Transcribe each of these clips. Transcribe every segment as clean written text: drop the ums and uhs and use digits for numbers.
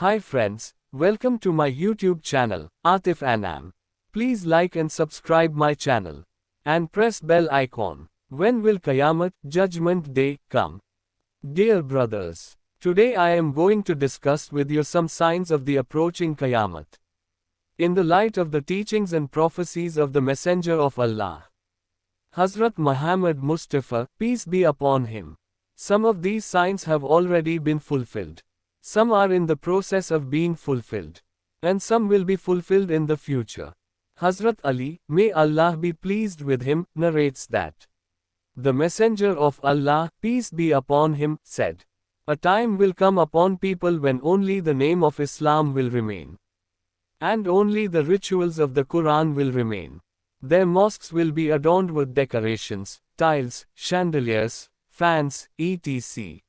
Hi friends, welcome to my YouTube channel, Atif Anam. Please like and subscribe my channel. And press bell icon. When will Qiyamah, Judgment Day, come? Dear brothers, today I am going to discuss with you some signs of the approaching Qiyamah. In the light of the teachings and prophecies of the Messenger of Allah, Hazrat Muhammad Mustafa, peace be upon him. Some of these signs have already been fulfilled. Some are in the process of being fulfilled. And some will be fulfilled in the future. Hazrat Ali, may Allah be pleased with him, narrates that the Messenger of Allah, peace be upon him, said, "A time will come upon people when only the name of Islam will remain. And only the rituals of the Quran will remain. Their mosques will be adorned with decorations, tiles, chandeliers, fans, etc.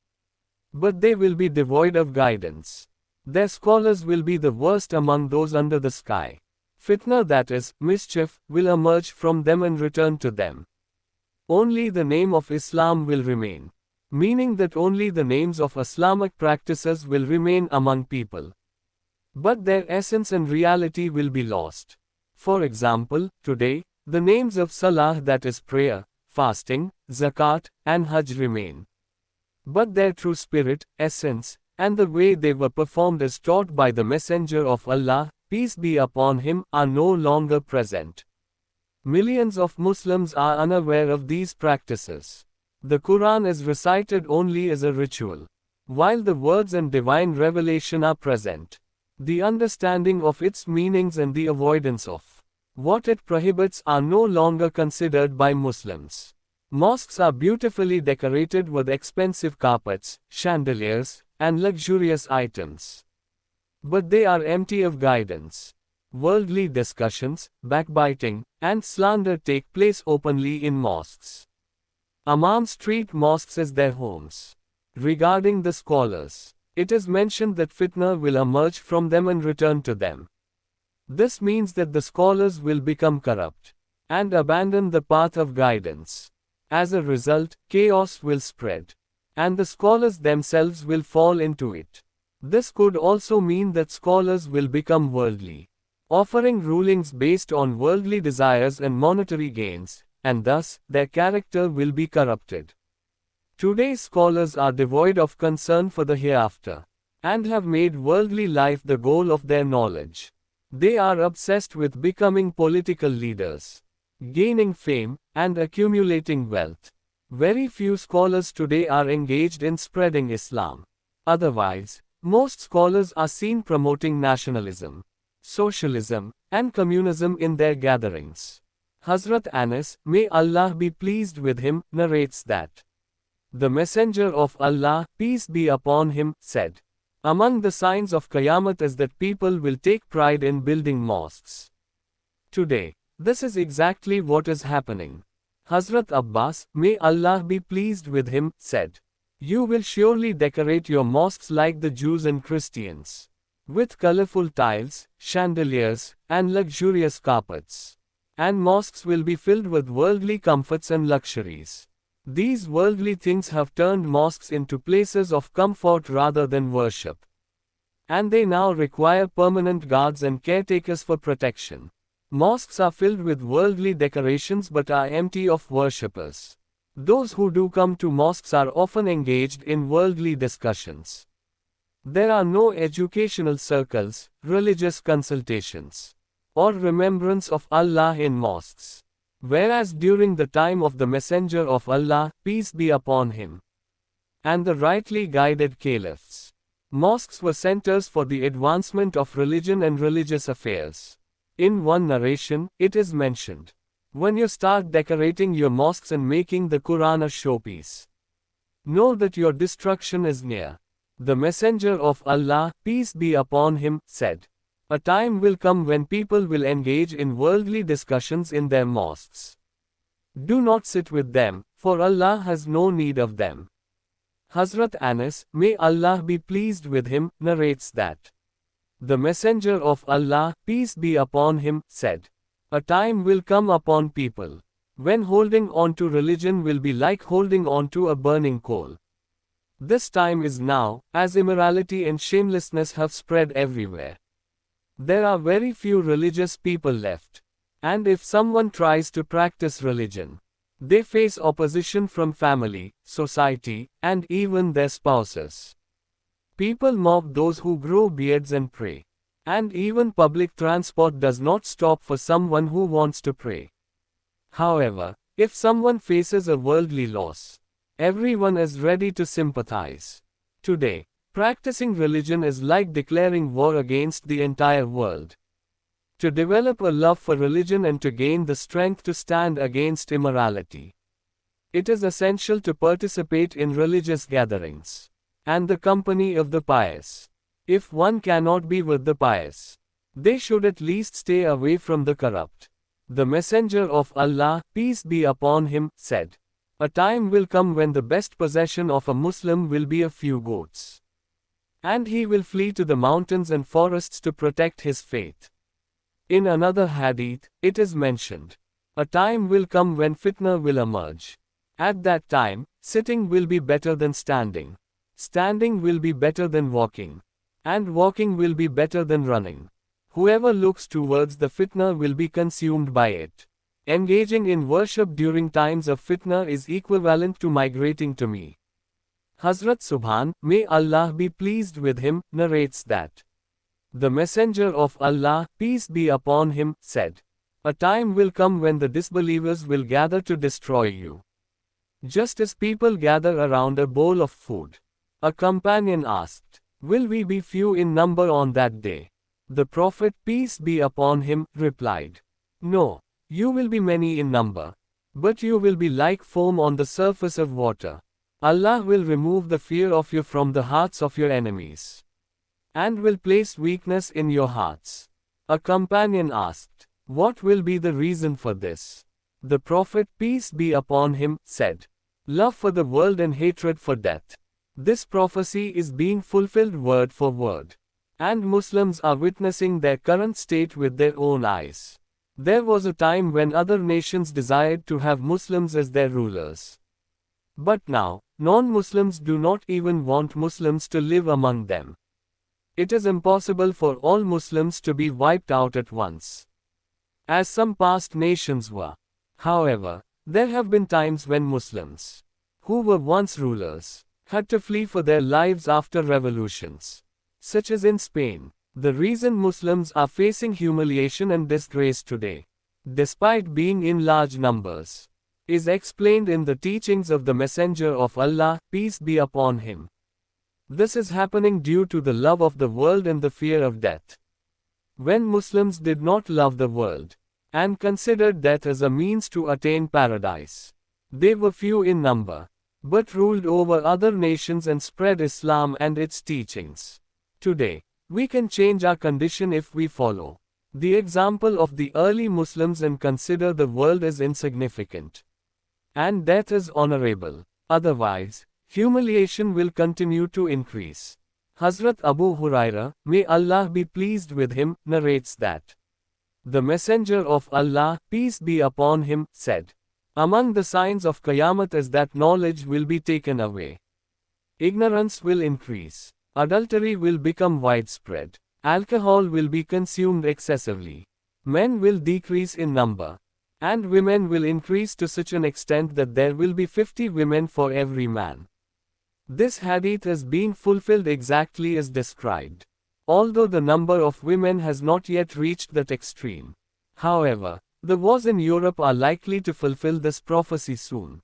But they will be devoid of guidance. Their scholars will be the worst among those under the sky. Fitna, that is, mischief, will emerge from them and return to them. Only the name of Islam will remain. Meaning that only the names of Islamic practices will remain among people. But their essence and reality will be lost. For example, today, the names of Salah, that is prayer, fasting, zakat, and Hajj remain. But their true spirit, essence, and the way they were performed as taught by the Messenger of Allah, peace be upon him, are no longer present. Millions of Muslims are unaware of these practices. The Quran is recited only as a ritual. While the words and divine revelation are present, the understanding of its meanings and the avoidance of what it prohibits are no longer considered by Muslims. Mosques are beautifully decorated with expensive carpets, chandeliers, and luxurious items. But they are empty of guidance. Worldly discussions, backbiting, and slander take place openly in mosques. Imams treat mosques as their homes. Regarding the scholars, it is mentioned that fitna will emerge from them and return to them. This means that the scholars will become corrupt and abandon the path of guidance. As a result, chaos will spread, and the scholars themselves will fall into it. This could also mean that scholars will become worldly, offering rulings based on worldly desires and monetary gains, and thus, their character will be corrupted. Today's scholars are devoid of concern for the hereafter, and have made worldly life the goal of their knowledge. They are obsessed with becoming political leaders, gaining fame, and accumulating wealth. Very few scholars today are engaged in spreading Islam. Otherwise, most scholars are seen promoting nationalism, socialism, and communism in their gatherings. Hazrat Anas, may Allah be pleased with him, narrates that the Messenger of Allah, peace be upon him, said, "Among the signs of Qiyamah is that people will take pride in building mosques." Today, this is exactly what is happening. Hazrat Abbas, may Allah be pleased with him, said, "You will surely decorate your mosques like the Jews and Christians, with colorful tiles, chandeliers, and luxurious carpets. And mosques will be filled with worldly comforts and luxuries. These worldly things have turned mosques into places of comfort rather than worship. And they now require permanent guards and caretakers for protection. Mosques are filled with worldly decorations but are empty of worshippers. Those who do come to mosques are often engaged in worldly discussions. There are no educational circles, religious consultations, or remembrance of Allah in mosques. Whereas during the time of the Messenger of Allah, peace be upon him, and the rightly guided caliphs, mosques were centers for the advancement of religion and religious affairs. In one narration, it is mentioned, "When you start decorating your mosques and making the Quran a showpiece, know that your destruction is near." The Messenger of Allah, peace be upon him, said, "A time will come when people will engage in worldly discussions in their mosques. Do not sit with them, for Allah has no need of them." Hazrat Anas, may Allah be pleased with him, narrates that the Messenger of Allah, peace be upon him, said, "A time will come upon people when holding on to religion will be like holding on to a burning coal. This time is now, as immorality and shamelessness have spread everywhere. There are very few religious people left. And if someone tries to practice religion, they face opposition from family, society, and even their spouses. People mock those who grow beards and pray. And even public transport does not stop for someone who wants to pray. However, if someone faces a worldly loss, everyone is ready to sympathize. Today, practicing religion is like declaring war against the entire world. To develop a love for religion and to gain the strength to stand against immorality, it is essential to participate in religious gatherings and the company of the pious. If one cannot be with the pious, they should at least stay away from the corrupt. The Messenger of Allah, peace be upon him, said, "A time will come when the best possession of a Muslim will be a few goats. And he will flee to the mountains and forests to protect his faith." In another hadith, it is mentioned, "A time will come when fitna will emerge. At that time, sitting will be better than standing. Standing will be better than walking. And walking will be better than running. Whoever looks towards the fitna will be consumed by it. Engaging in worship during times of fitna is equivalent to migrating to me." Hazrat Subhan, may Allah be pleased with him, narrates that the Messenger of Allah, peace be upon him, said, "A time will come when the disbelievers will gather to destroy you, just as people gather around a bowl of food." A companion asked, "Will we be few in number on that day?" The Prophet, peace be upon him, replied, "No, you will be many in number, but you will be like foam on the surface of water. Allah will remove the fear of you from the hearts of your enemies, and will place weakness in your hearts." A companion asked, "What will be the reason for this?" The Prophet, peace be upon him, said, "Love for the world and hatred for death." This prophecy is being fulfilled word for word. And Muslims are witnessing their current state with their own eyes. There was a time when other nations desired to have Muslims as their rulers. But now, non-Muslims do not even want Muslims to live among them. It is impossible for all Muslims to be wiped out at once, as some past nations were. However, there have been times when Muslims, who were once rulers, had to flee for their lives after revolutions, such as in Spain. The reason Muslims are facing humiliation and disgrace today, despite being in large numbers, is explained in the teachings of the Messenger of Allah, peace be upon him. This is happening due to the love of the world and the fear of death. When Muslims did not love the world, and considered death as a means to attain paradise, they were few in number, but ruled over other nations and spread Islam and its teachings. Today, we can change our condition if we follow the example of the early Muslims and consider the world as insignificant, and death as honorable. Otherwise, humiliation will continue to increase. Hazrat Abu Huraira, may Allah be pleased with him, narrates that the Messenger of Allah, peace be upon him, said, "Among the signs of Qiyamah is that knowledge will be taken away. Ignorance will increase. Adultery will become widespread. Alcohol will be consumed excessively. Men will decrease in number. And women will increase to such an extent that there will be 50 women for every man." This hadith is being fulfilled exactly as described, although the number of women has not yet reached that extreme. However, the wars in Europe are likely to fulfill this prophecy soon.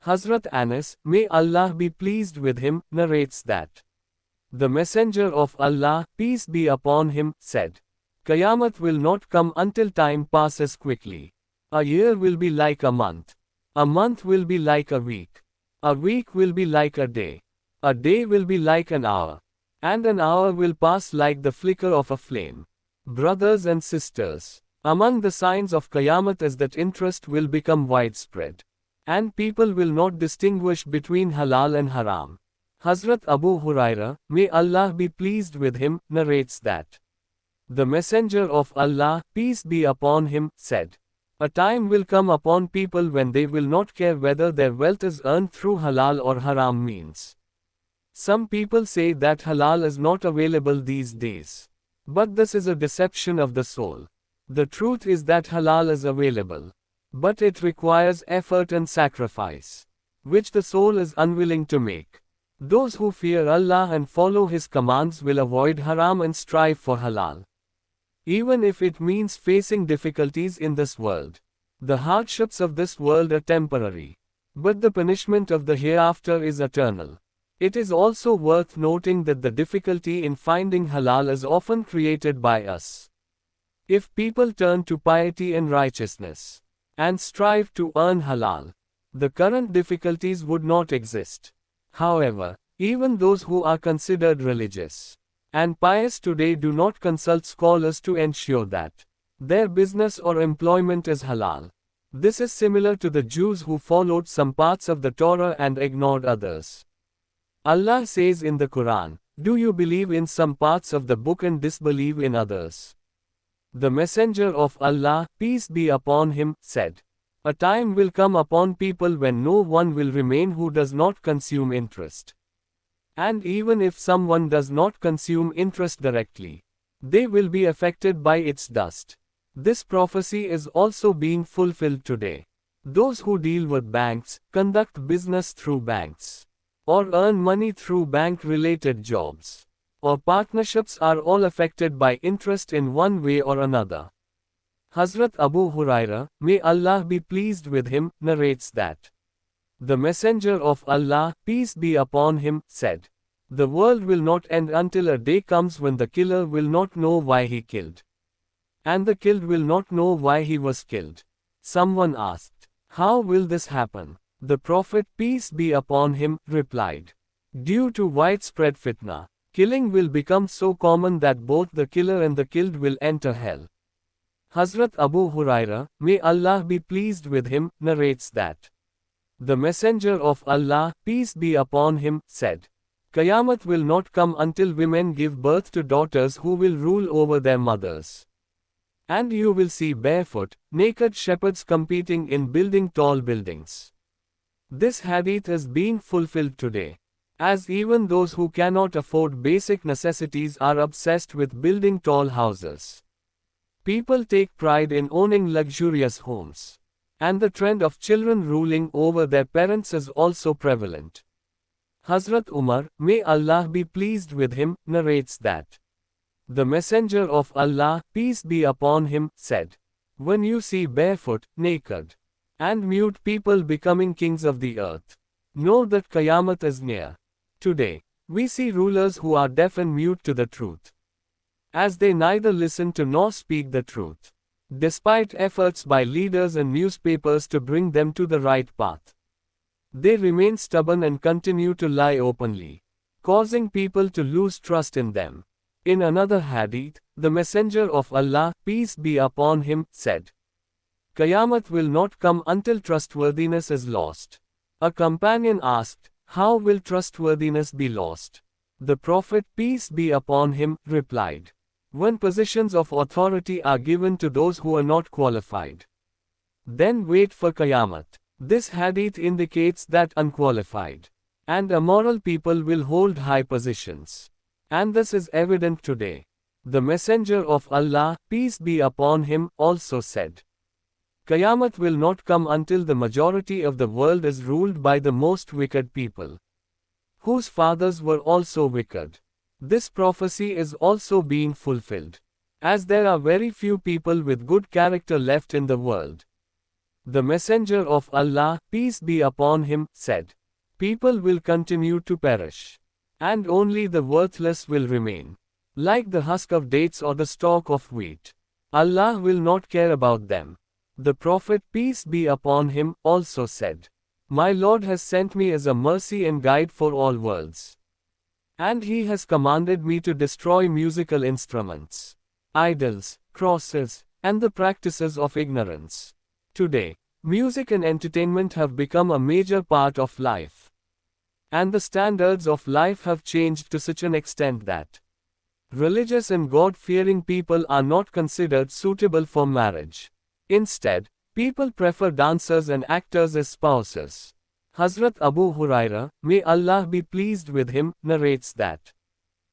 Hazrat Anas, may Allah be pleased with him, narrates that the Messenger of Allah, peace be upon him, said, "Qiyamah will not come until time passes quickly. A year will be like a month. A month will be like a week. A week will be like a day. A day will be like an hour. And an hour will pass like the flicker of a flame." Brothers and sisters, among the signs of Qiyamah is that interest will become widespread, and people will not distinguish between halal and haram. Hazrat Abu Huraira, may Allah be pleased with him, narrates that the Messenger of Allah, peace be upon him, said, "A time will come upon people when they will not care whether their wealth is earned through halal or haram means. Some people say that halal is not available these days. But this is a deception of the soul. The truth is that halal is available. But it requires effort and sacrifice, which the soul is unwilling to make. Those who fear Allah and follow His commands will avoid haram and strive for halal. Even if it means facing difficulties in this world. The hardships of this world are temporary. But the punishment of the hereafter is eternal. It is also worth noting that the difficulty in finding halal is often created by us. If people turn to piety and righteousness, and strive to earn halal, the current difficulties would not exist. However, even those who are considered religious and pious today do not consult scholars to ensure that their business or employment is halal. This is similar to the Jews who followed some parts of the Torah and ignored others. Allah says in the Quran, "Do you believe in some parts of the book and disbelieve in others?" The Messenger of Allah, peace be upon him, said, "A time will come upon people when no one will remain who does not consume interest. And even if someone does not consume interest directly, they will be affected by its dust." This prophecy is also being fulfilled today. Those who deal with banks, conduct business through banks, or earn money through bank-related jobs, or partnerships are all affected by interest in one way or another. Hazrat Abu Huraira, may Allah be pleased with him, narrates that the Messenger of Allah, peace be upon him, said, "The world will not end until a day comes when the killer will not know why he killed, and the killed will not know why he was killed." Someone asked, "How will this happen?" The Prophet, peace be upon him, replied, "Due to widespread fitna, killing will become so common that both the killer and the killed will enter hell." Hazrat Abu Huraira, may Allah be pleased with him, narrates that the Messenger of Allah, peace be upon him, said, "Qayamat will not come until women give birth to daughters who will rule over their mothers. And you will see barefoot, naked shepherds competing in building tall buildings." This hadith is being fulfilled today, as even those who cannot afford basic necessities are obsessed with building tall houses. People take pride in owning luxurious homes. And the trend of children ruling over their parents is also prevalent. Hazrat Umar, may Allah be pleased with him, narrates that the Messenger of Allah, peace be upon him, said, "When you see barefoot, naked, and mute people becoming kings of the earth, know that Qayamat is near." Today, we see rulers who are deaf and mute to the truth, as they neither listen to nor speak the truth, despite efforts by leaders and newspapers to bring them to the right path. They remain stubborn and continue to lie openly, causing people to lose trust in them. In another hadith, the Messenger of Allah, peace be upon him, said, "Qayamat will not come until trustworthiness is lost." A companion asked, "How will trustworthiness be lost?" The Prophet, peace be upon him, replied, "When positions of authority are given to those who are not qualified, then wait for Qayamat." This hadith indicates that unqualified and immoral people will hold high positions. And this is evident today. The Messenger of Allah, peace be upon him, also said, "Qayamat will not come until the majority of the world is ruled by the most wicked people, whose fathers were also wicked." This prophecy is also being fulfilled, as there are very few people with good character left in the world. The Messenger of Allah, peace be upon him, said, "People will continue to perish, and only the worthless will remain, like the husk of dates or the stalk of wheat. Allah will not care about them." The Prophet, peace be upon him, also said, "My Lord has sent me as a mercy and guide for all worlds. And He has commanded me to destroy musical instruments, idols, crosses, and the practices of ignorance." Today, music and entertainment have become a major part of life. And the standards of life have changed to such an extent that religious and God-fearing people are not considered suitable for marriage. Instead, people prefer dancers and actors as spouses. Hazrat Abu Huraira, may Allah be pleased with him, narrates that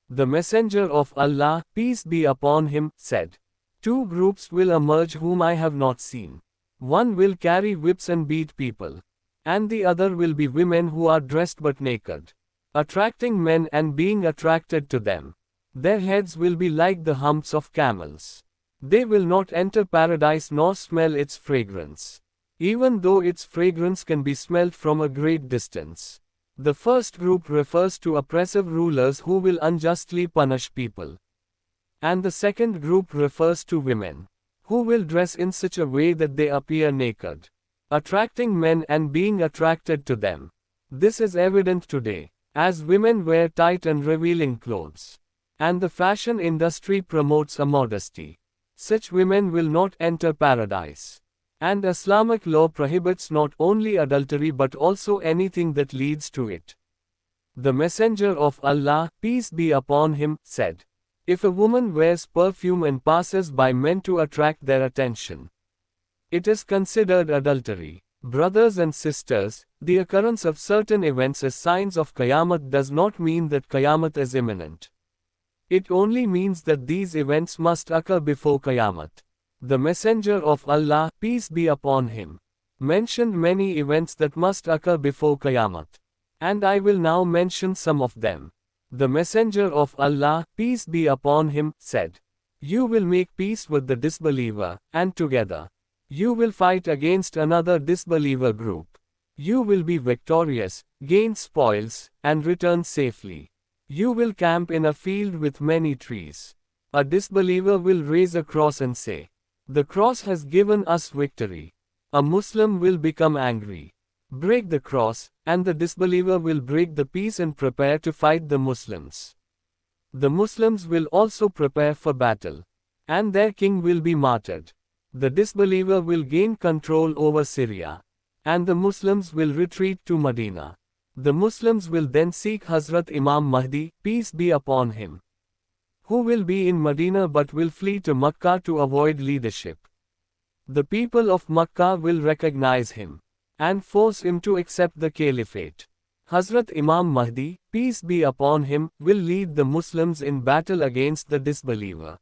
the Messenger of Allah, peace be upon him, said, "Two groups will emerge whom I have not seen. One will carry whips and beat people, and the other will be women who are dressed but naked, attracting men and being attracted to them. Their heads will be like the humps of camels. They will not enter paradise nor smell its fragrance, even though its fragrance can be smelled from a great distance." The first group refers to oppressive rulers who will unjustly punish people. And the second group refers to women, who will dress in such a way that they appear naked, attracting men and being attracted to them. This is evident today, as women wear tight and revealing clothes, and the fashion industry promotes immodesty. Such women will not enter paradise. And Islamic law prohibits not only adultery but also anything that leads to it. The Messenger of Allah, peace be upon him, said, "If a woman wears perfume and passes by men to attract their attention, it is considered adultery." Brothers and sisters, the occurrence of certain events as signs of Qiyamah does not mean that Qiyamah is imminent. It only means that these events must occur before Qiyamah. The Messenger of Allah, peace be upon him, mentioned many events that must occur before Qiyamah, and I will now mention some of them. The Messenger of Allah, peace be upon him, said, "You will make peace with the disbeliever, and together you will fight against another disbeliever group. You will be victorious, gain spoils, and return safely. You will camp in a field with many trees. A disbeliever will raise a cross and say, 'The cross has given us victory.' A Muslim will become angry, break the cross, and the disbeliever will break the peace and prepare to fight the Muslims. The Muslims will also prepare for battle, and their king will be martyred. The disbeliever will gain control over Syria, and the Muslims will retreat to Medina. The Muslims will then seek Hazrat Imam Mahdi, peace be upon him, who will be in Medina but will flee to Makkah to avoid leadership. The people of Makkah will recognize him and force him to accept the caliphate. Hazrat Imam Mahdi, peace be upon him, will lead the Muslims in battle against the disbeliever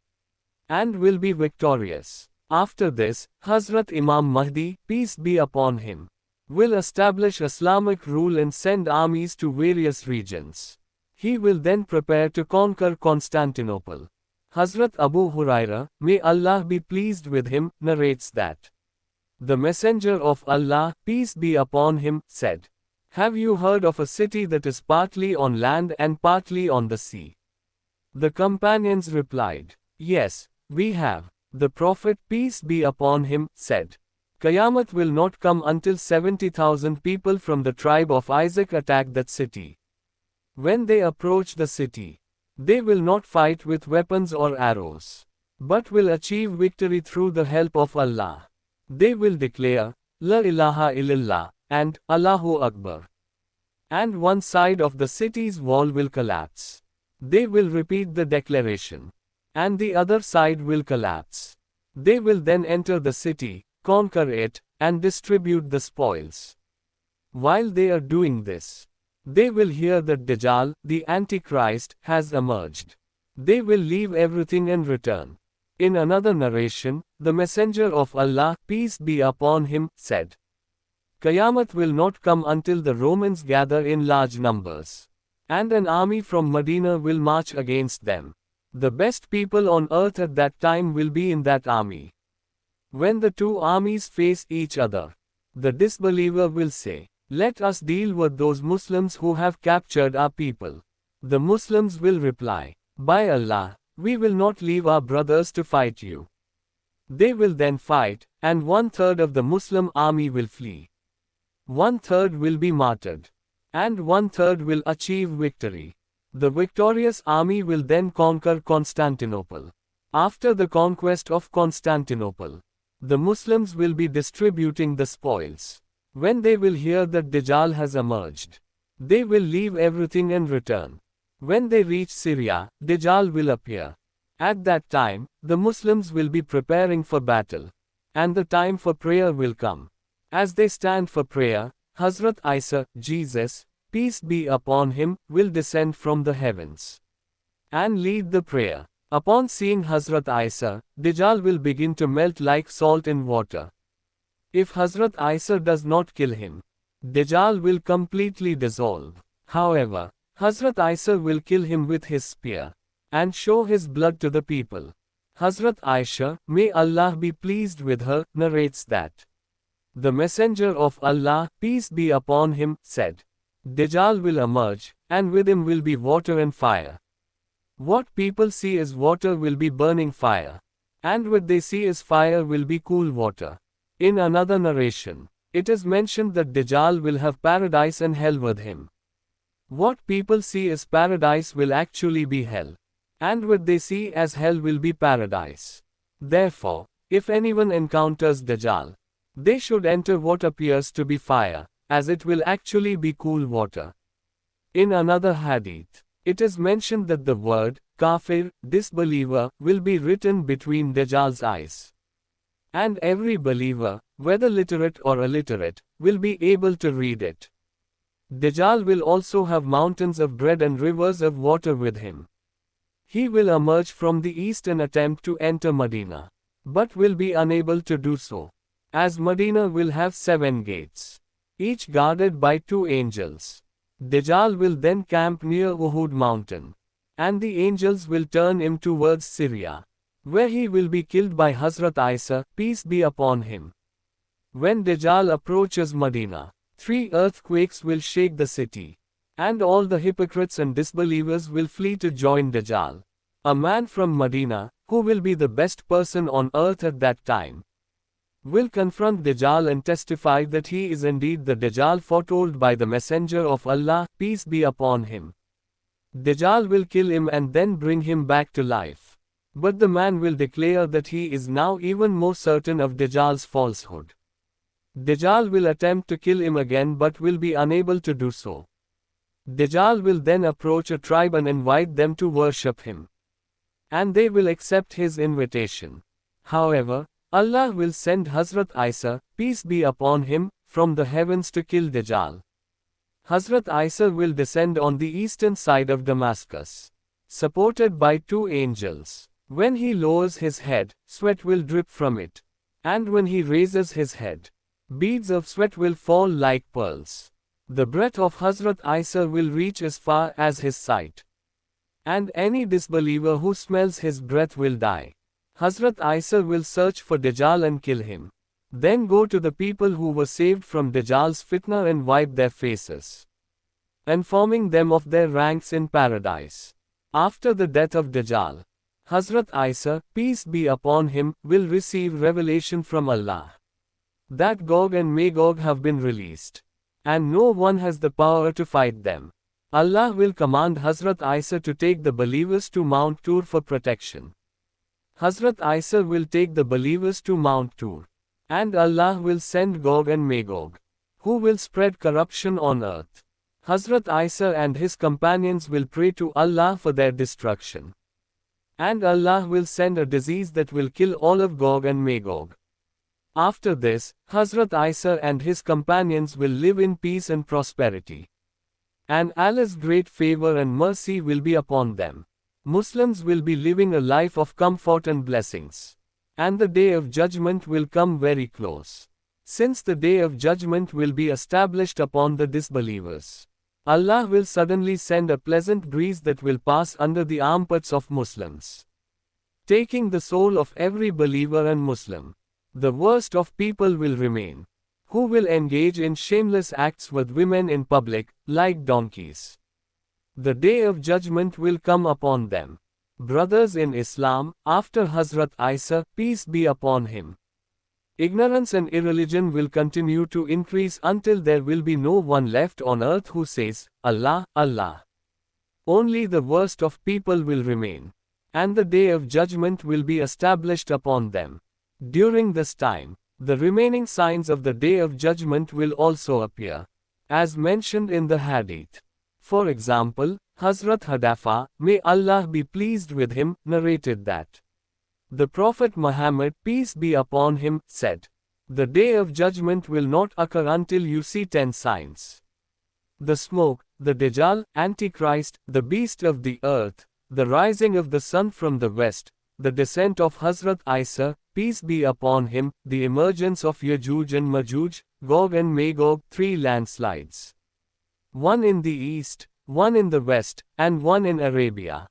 and will be victorious. After this, Hazrat Imam Mahdi, peace be upon him, will establish Islamic rule and send armies to various regions. He will then prepare to conquer Constantinople. Hazrat Abu Huraira, may Allah be pleased with him, narrates that the Messenger of Allah, peace be upon him, said, "Have you heard of a city that is partly on land and partly on the sea?" The companions replied, "Yes, we have." The Prophet, peace be upon him, said, "Qiyamah will not come until 70,000 people from the tribe of Isaac attack that city. When they approach the city, they will not fight with weapons or arrows, but will achieve victory through the help of Allah. They will declare, 'La ilaha illallah,' and 'Allahu Akbar.' And one side of the city's wall will collapse. They will repeat the declaration, and the other side will collapse. They will then enter the city, conquer it, and distribute the spoils. While they are doing this, they will hear that Dajjal, the Antichrist, has emerged. They will leave everything and return." In another narration, the Messenger of Allah, peace be upon him, said, "Qiyamah will not come until the Romans gather in large numbers, and an army from Medina will march against them. The best people on earth at that time will be in that army. When the two armies face each other, the disbeliever will say, 'Let us deal with those Muslims who have captured our people.' The Muslims will reply, 'By Allah, we will not leave our brothers to fight you.' They will then fight, and 1/3 of the Muslim army will flee. 1/3 will be martyred, and 1/3 will achieve victory. The victorious army will then conquer Constantinople. After the conquest of Constantinople, the Muslims will be distributing the spoils. When they will hear that Dajjal has emerged, they will leave everything and return. When they reach Syria, Dajjal will appear. At that time, the Muslims will be preparing for battle, and the time for prayer will come. As they stand for prayer, Hazrat Isa, Jesus, peace be upon him, will descend from the heavens and lead the prayer. Upon seeing Hazrat Isa, Dajjal will begin to melt like salt in water. If Hazrat Isa does not kill him, Dajjal will completely dissolve. However, Hazrat Isa will kill him with his spear and show his blood to the people. Hazrat Aisha, may Allah be pleased with her, narrates that the Messenger of Allah, peace be upon him, said, Dajjal will emerge, and with him will be water and fire. What people see as water will be burning fire, and what they see as fire will be cool water. In another narration, it is mentioned that Dajjal will have paradise and hell with him. What people see as paradise will actually be hell, and what they see as hell will be paradise. Therefore, if anyone encounters Dajjal, they should enter what appears to be fire, as it will actually be cool water. In another hadith, it is mentioned that the word, kafir, disbeliever, will be written between Dajjal's eyes. And every believer, whether literate or illiterate, will be able to read it. Dajjal will also have mountains of bread and rivers of water with him. He will emerge from the east and attempt to enter Medina, but will be unable to do so, as Medina will have 7 gates, each guarded by 2 angels. Dajjal will then camp near Uhud mountain, and the angels will turn him towards Syria, where he will be killed by Hazrat Isa, peace be upon him. When Dajjal approaches Medina, 3 earthquakes will shake the city, and all the hypocrites and disbelievers will flee to join Dajjal. A man from Medina, who will be the best person on earth at that time, will confront Dajjal and testify that he is indeed the Dajjal foretold by the Messenger of Allah, peace be upon him. Dajjal will kill him and then bring him back to life. But the man will declare that he is now even more certain of Dajjal's falsehood. Dajjal will attempt to kill him again but will be unable to do so. Dajjal will then approach a tribe and invite them to worship him, and they will accept his invitation. However, Allah will send Hazrat Isa, peace be upon him, from the heavens to kill Dajjal. Hazrat Isa will descend on the eastern side of Damascus, supported by 2 angels. When he lowers his head, sweat will drip from it, and when he raises his head, beads of sweat will fall like pearls. The breath of Hazrat Isa will reach as far as his sight, and any disbeliever who smells his breath will die. Hazrat Isa will search for Dajjal and kill him, then go to the people who were saved from Dajjal's fitna and wipe their faces, informing them of their ranks in paradise. After the death of Dajjal, Hazrat Isa, peace be upon him, will receive revelation from Allah that Gog and Magog have been released, and no one has the power to fight them. Allah will command Hazrat Isa to take the believers to Mount Tur for protection. Hazrat Isa will take the believers to Mount Tur, and Allah will send Gog and Magog, who will spread corruption on earth. Hazrat Isa and his companions will pray to Allah for their destruction, and Allah will send a disease that will kill all of Gog and Magog. After this, Hazrat Isa and his companions will live in peace and prosperity, and Allah's great favor and mercy will be upon them. Muslims will be living a life of comfort and blessings, and the day of judgment will come very close, since the day of judgment will be established upon the disbelievers. Allah will suddenly send a pleasant breeze that will pass under the armpits of Muslims, taking the soul of every believer and Muslim. The worst of people will remain, who will engage in shameless acts with women in public, like donkeys. The day of judgment will come upon them. Brothers in Islam, after Hazrat Isa, peace be upon him, ignorance and irreligion will continue to increase until there will be no one left on earth who says, Allah, Allah. Only the worst of people will remain, and the day of judgment will be established upon them. During this time, the remaining signs of the day of judgment will also appear, as mentioned in the hadith. For example, Hazrat Hadafa, may Allah be pleased with him, narrated that the Prophet Muhammad, peace be upon him, said, The day of judgment will not occur until you see 10 signs. The smoke, the Dajjal, Antichrist, the beast of the earth, the rising of the sun from the west, the descent of Hazrat Isa, peace be upon him, the emergence of Yajuj and Majuj, Gog and Magog, 3 landslides. One in the east, one in the west, and one in Arabia.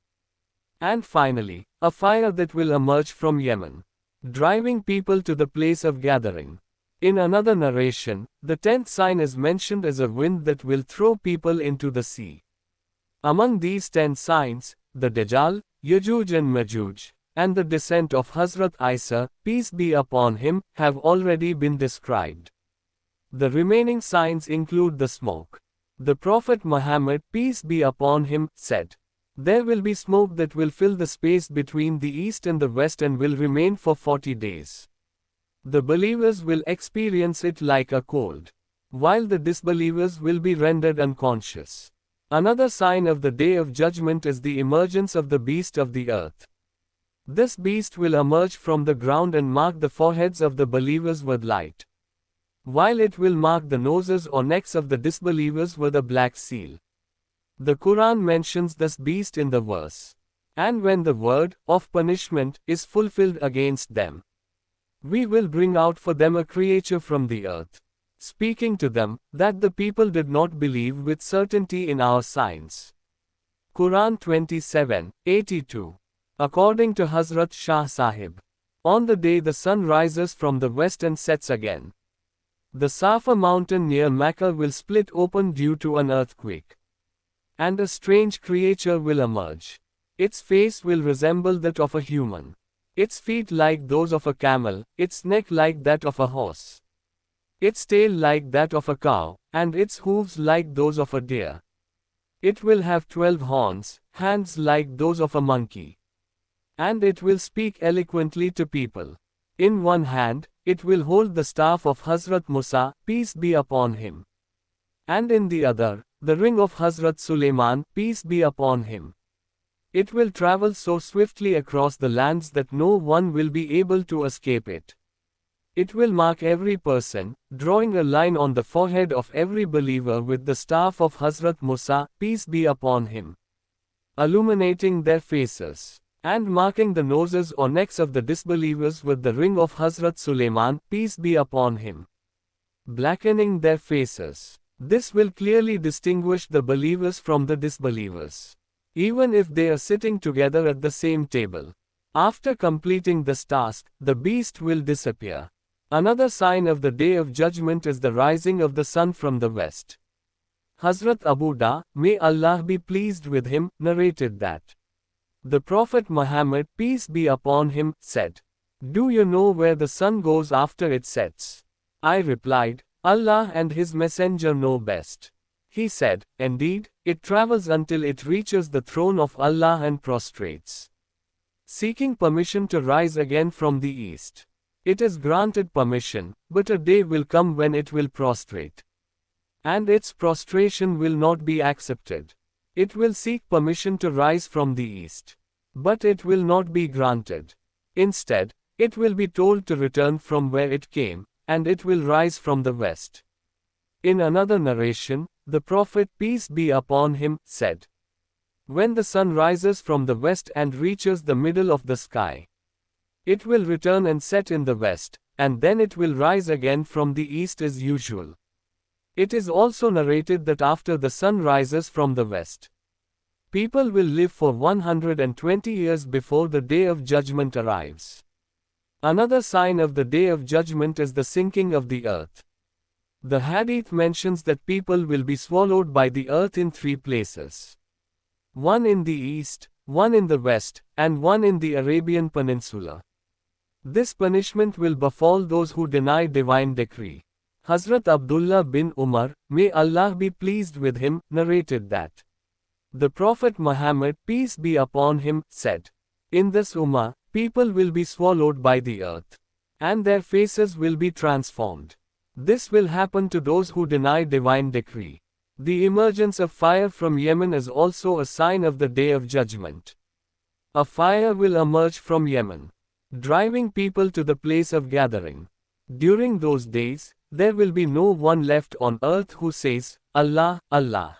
And finally, a fire that will emerge from Yemen, driving people to the place of gathering. In another narration, the 10th sign is mentioned as a wind that will throw people into the sea. Among these 10 signs, the Dajjal, Yajuj and Majuj, and the descent of Hazrat Isa, peace be upon him, have already been described. The remaining signs include the smoke. The Prophet Muhammad, peace be upon him, said, "There will be smoke that will fill the space between the east and the west and will remain for 40 days. The believers will experience it like a cold, while the disbelievers will be rendered unconscious." Another sign of the Day of Judgment is the emergence of the beast of the earth. This beast will emerge from the ground and mark the foreheads of the believers with light, while it will mark the noses or necks of the disbelievers with a black seal. The Quran mentions this beast in the verse, "And when the word of punishment is fulfilled against them, we will bring out for them a creature from the earth, speaking to them, that the people did not believe with certainty in our signs." Quran 27:82. According to Hazrat Shah Sahib, on the day the sun rises from the west and sets again, the Safa mountain near Mecca will split open due to an earthquake, and a strange creature will emerge. Its face will resemble that of a human, its feet like those of a camel, its neck like that of a horse, its tail like that of a cow, and its hooves like those of a deer. It will have 12 horns, hands like those of a monkey, and it will speak eloquently to people. In one hand, it will hold the staff of Hazrat Musa, peace be upon him, and in the other, the ring of Hazrat Suleiman, peace be upon him. It will travel so swiftly across the lands that no one will be able to escape it. It will mark every person, drawing a line on the forehead of every believer with the staff of Hazrat Musa, peace be upon him, illuminating their faces, and marking the noses or necks of the disbelievers with the ring of Hazrat Suleiman, peace be upon him, blackening their faces. This will clearly distinguish the believers from the disbelievers, even if they are sitting together at the same table. After completing this task, the beast will disappear. Another sign of the Day of Judgment is the rising of the sun from the west. Hazrat Abu Da, may Allah be pleased with him, narrated that the Prophet Muhammad, peace be upon him, said, "Do you know where the sun goes after it sets?" I replied, "Allah and His Messenger know best." He said, "Indeed, it travels until it reaches the throne of Allah and prostrates, seeking permission to rise again from the east. It is granted permission, but a day will come when it will prostrate, and its prostration will not be accepted. It will seek permission to rise from the east, but it will not be granted. Instead, it will be told to return from where it came, and it will rise from the west." In another narration, the Prophet, peace be upon him, said, "When the sun rises from the west and reaches the middle of the sky, it will return and set in the west, and then it will rise again from the east as usual." It is also narrated that after the sun rises from the west, people will live for 120 years before the Day of Judgment arrives. Another sign of the Day of Judgment is the sinking of the earth. The Hadith mentions that people will be swallowed by the earth in 3 places. One in the east, one in the west, and one in the Arabian Peninsula. This punishment will befall those who deny divine decree. Hazrat Abdullah bin Umar, may Allah be pleased with him, narrated that the Prophet Muhammad, peace be upon him, said, "In this ummah, people will be swallowed by the earth, and their faces will be transformed. This will happen to those who deny divine decree." The emergence of fire from Yemen is also a sign of the Day of Judgment. A fire will emerge from Yemen, driving people to the place of gathering. During those days, there will be no one left on earth who says, Allah, Allah.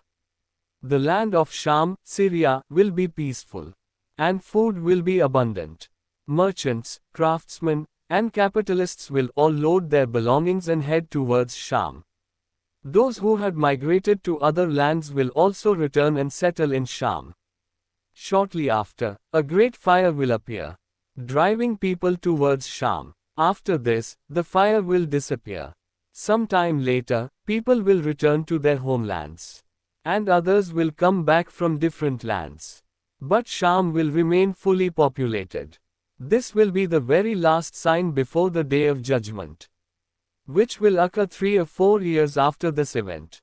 The land of Sham, Syria, will be peaceful. And food will be abundant. Merchants, craftsmen, and capitalists will all load their belongings and head towards Sham. Those who had migrated to other lands will also return and settle in Sham. Shortly after, a great fire will appear, driving people towards Sham. After this, the fire will disappear. Sometime later, people will return to their homelands. And others will come back from different lands. But Sham will remain fully populated. This will be the very last sign before the Day of Judgment, which will occur 3 or 4 years after this event.